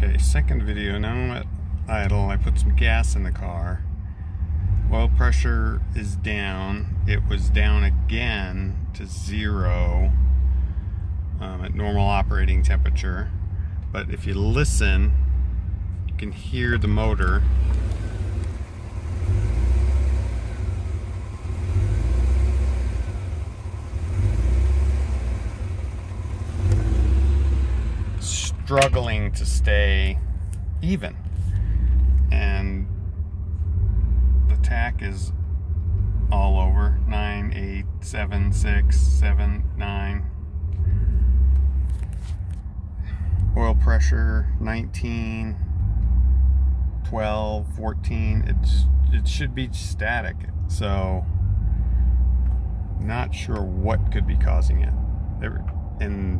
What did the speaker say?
Okay, second video. Now I'm at idle. I put some gas in the car. Oil pressure is down. It was down again to 0 at normal operating temperature. But if you listen, you can hear the motor. Struggling to stay even, and the tach is all over. 9, 8, 7, 6, 7, 9. Oil pressure 19, 12, 14. It should be static, so not sure what could be causing it. And